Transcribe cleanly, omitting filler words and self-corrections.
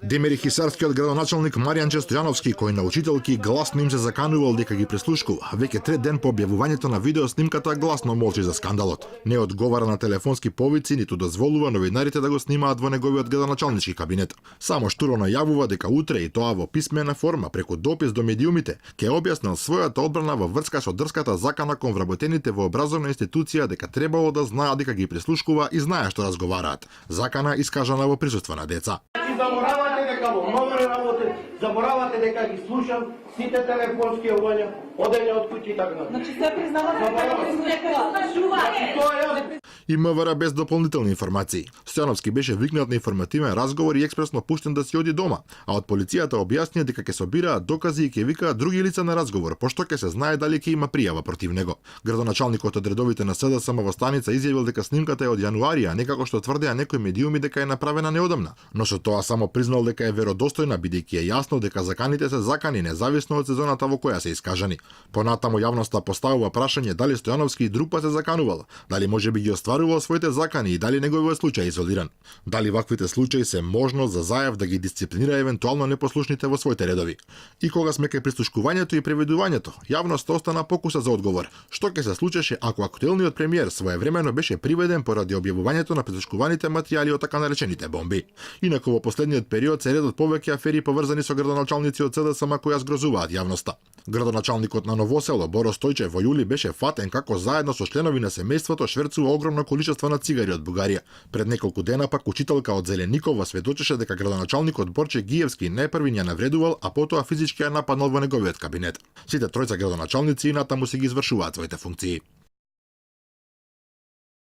Демери хисарскиот градоначалник Маријанче Стојановски, кој на учителки гласно им се заканувал дека ги прислушкува, веќе трет ден по објавувањето на видеоснимката гласно молчи за скандалот. Не одговара на телефонски повици, ниту дозволува новинарите да го снимаат во неговиот градоначалнички кабинет. Само штуро најавува дека утре, и тоа во писмена форма преку допис до медиумите, ќе објаснил својата одбрана во врска со дрската закана кон вработените во образовна институција дека требало да знаат дека ги прислушкува и знае што разговараат. Закана искажана во присуство на деца. Заборавате дека во МВР работи, заборавате дека ги слушам сите телефонски јавувања, одење од куќи и така натаму. Значи се признавате дека И МВР без дополнителни информации. Стојановски беше викнат на информативен разговор и експресно пуштен да си оди дома, а од полицијата објаснија дека ќе собираат докази и ќе викаат други лица на разговор, пошто ќе се знае дали ќе има пријава против него. Градоначалникот од редовите на СДСМ во станица изјавил дека снимката е од јануари, а не како што тврдеа некои медиуми дека е направена неодамна. Но со тоа само признал дека е веродостојна, бидејќи е јасно дека заканите се закани независно од сезоната во која се искажани. Понатаму јавноста поставува прашање дали Стојановски и друг пат се заканувал, дали можеби ги остварувал своите закани и дали неговиот случај е изолиран. Дали ваквите случаи се можност за Заев да ги дисциплинира евентуално непослушните во своите редови. И кога сме кај прислушкувањето и преведувањето, јавноста остана покуса за одговор. Што ќе се случеше ако актуелниот премиер своевремено беше приведен поради објавувањето на прислушкуваните материјали од така наречените бомби? Инаку во последниот период се редат повеќе афери поврзани со градоначалници од СДСМ кои ја згрозуваат јавноста. Градоначалникот на Новосело Боро Стојчев во јули беше фатен како заедно со членови на семејството шверцува огромно количество на цигари од Бугарија. Пред неколку дена пак учителка од Зеленикова сведочеше дека градоначалникот Борче Гиевски најпрви ја навредувал, а потоа физички ја нападнал во неговиот кабинет. Сите тројца градоначалници и натаму си ги извршуваат своите функции.